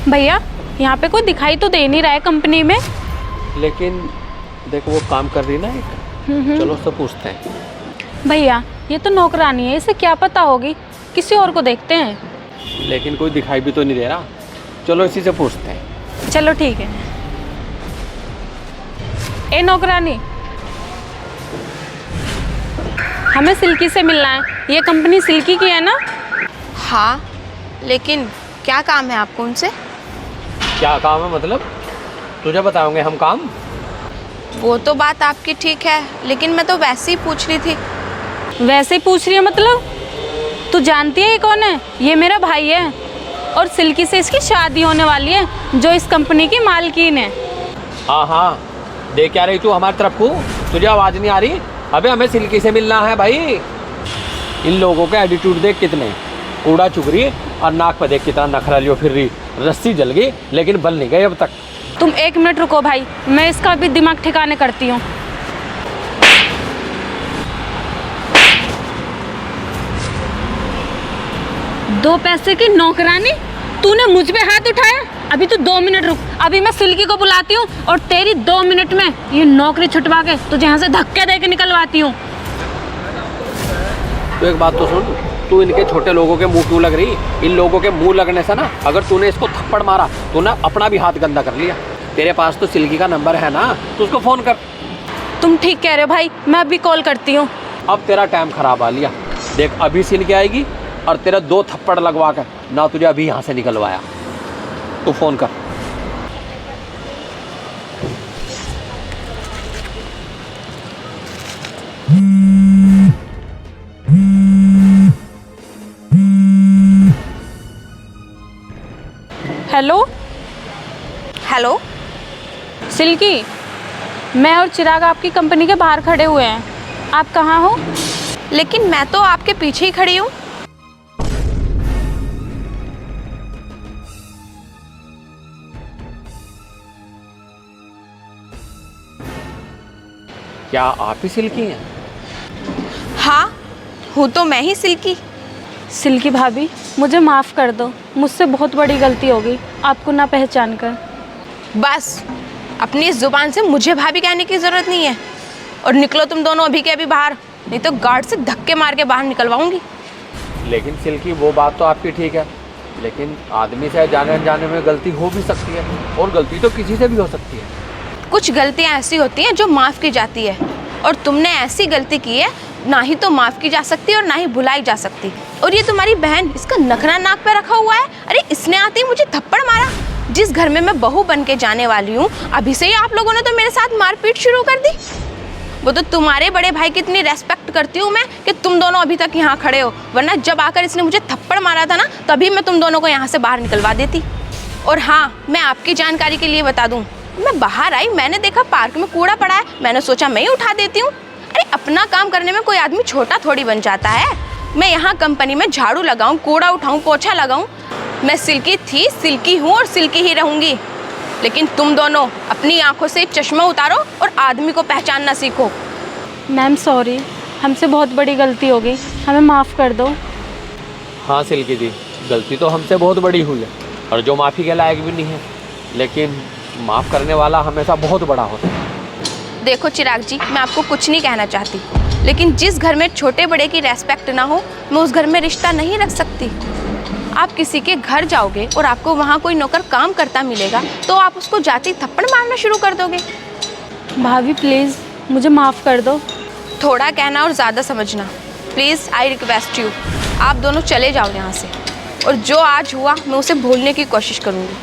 भैया यहाँ पे कोई दिखाई तो दे नहीं रहा है कंपनी में। लेकिन देखो वो काम कर रही ना एक, चलो उससे पूछते हैं। भैया ये तो नौकरानी है, इसे क्या पता होगी, किसी और को देखते हैं। लेकिन कोई दिखाई भी तो नहीं दे रहा, चलो इसी से पूछते हैं। चलो ठीक है। ए नौकरानी, हमें सिल्की से मिलना है। ये कंपनी सिल्की की है ना? हाँ, लेकिन क्या काम है आपको उनसे? क्या काम है मतलब? तुझे बताओगे हम काम? वो तो बात आपकी ठीक है, लेकिन मैं तो वैसे ही पूछ रही थी। वैसे ही पूछ रही है मतलब? तू जानती है ये कौन है? ये मेरा भाई है और सिल्की से इसकी शादी होने वाली है, जो इस कंपनी की मालकिन है। हाँ हाँ, देख क्या रही तू हमारी तरफ को? तुझे आवाज़ नहीं आ रही? अबे हमें सिल्की से मिलना है भाई। इन लोगों के एटीट्यूड देख कितने, कूड़ा चुग रही और नाक पे देख कितना नखरा लियो फिर रही। रस्सी जल गई लेकिन बल नहीं गई अब तक। तुम 1 मिनट रुको भाई, मैं इसका भी दिमाग ठिकाने करती हूँ। दो पैसे की नौकरानी, तूने मुझ पे हाथ उठाया? अभी तू 2 मिनट रुक, अभी मैं सिल्की को बुलाती हूँ और तेरी 2 मिनट में ये नौकरी छुटवा के तुझे यहाँ से धक्के दे के निकलवाती हूँ। तो एक बात तो सुन, तू इनके छोटे लोगों के मुंह क्यों लग रही? इन लोगों के मुंह लगने से ना, अगर तूने इसको थप्पड़ मारा तो ना अपना भी हाथ गंदा कर लिया। तेरे पास तो सिल्की का नंबर है ना, तो उसको फ़ोन कर। तुम ठीक कह रहे हो भाई, मैं अभी कॉल करती हूँ। अब तेरा टाइम खराब आ लिया। देख अभी सिल्की आएगी और तेरा 2 थप्पड़ लगवा कर ना तुझे अभी यहाँ से निकलवाया। तू फ़ोन कर। हेलो हेलो, सिल्की, मैं और चिराग आपकी कंपनी के बाहर खड़े हुए हैं। आप कहाँ हो? लेकिन मैं तो आपके पीछे ही खड़ी हूँ। क्या आप ही सिल्की हैं? हाँ, हूँ तो मैं ही सिल्की। सिल्की भाभी, मुझे माफ़ कर दो, मुझसे बहुत बड़ी गलती हो गई आपको ना पहचान कर। बस अपनी इस जुबान से मुझे भाभी कहने की ज़रूरत नहीं है। और निकलो तुम दोनों अभी के अभी बाहर, नहीं तो गार्ड से धक्के मार के बाहर निकलवाऊंगी। लेकिन सिल्की वो बात तो आपकी ठीक है, लेकिन आदमी से जाने अनजाने में गलती हो भी सकती है, और गलती तो किसी से भी हो सकती है। कुछ गलतियाँ ऐसी होती हैं जो माफ़ की जाती है, और तुमने ऐसी गलती की है ना ही तो माफ़ की जा सकती और ना ही भुलाई जा सकती। और ये तुम्हारी बहन, इसका नखरा नाक पे रखा हुआ है। अरे इसने आते ही मुझे थप्पड़ मारा। जिस घर में मैं बहू बन के जाने वाली हूँ, अभी से ही आप लोगों ने तो मेरे साथ मारपीट शुरू कर दी। वो तो तुम्हारे बड़े भाई की इतनी रेस्पेक्ट करती हूँ मैं कि तुम दोनों अभी तक यहाँ खड़े हो, वरना जब आकर इसने मुझे थप्पड़ मारा था ना, तभी मैं तुम दोनों को यहाँ से बाहर निकलवा देती। और हाँ, मैं आपकी जानकारी के लिए बता दूँ, मैं बाहर आई, मैंने देखा पार्क में कूड़ा पड़ा है, मैंने सोचा मैं ही उठा देती हूँ। अरे अपना काम करने में कोई आदमी छोटा थोड़ी बन जाता है। मैं यहाँ कंपनी में झाड़ू लगाऊँ, कूड़ा उठाऊँ, पोछा लगाऊँ। मैं सिल्की थी, सिल्की हूँ और सिल्की ही रहूँगी। लेकिन तुम दोनों अपनी आंखों से चश्मा उतारो और आदमी को पहचानना सीखो। मैम सॉरी, हमसे बहुत बड़ी गलती हो गई, हमें माफ़ कर दो। हाँ सिल्की दी, गलती तो हमसे बहुत बड़ी हुई है और जो माफ़ी के लायक भी नहीं है, लेकिन माफ़ करने वाला हमेशा बहुत बड़ा होता है। देखो चिराग जी, मैं आपको कुछ नहीं कहना चाहती, लेकिन जिस घर में छोटे बड़े की रेस्पेक्ट ना हो, मैं उस घर में रिश्ता नहीं रख सकती। आप किसी के घर जाओगे और आपको वहाँ कोई नौकर काम करता मिलेगा, तो आप उसको जाते ही थप्पड़ मारना शुरू कर दोगे। भाभी प्लीज़ मुझे माफ़ कर दो। थोड़ा कहना और ज़्यादा समझना। प्लीज़ आई रिक्वेस्ट यू, आप दोनों चले जाओ यहाँ से, और जो आज हुआ मैं उसे भूलने की कोशिश करूँगी।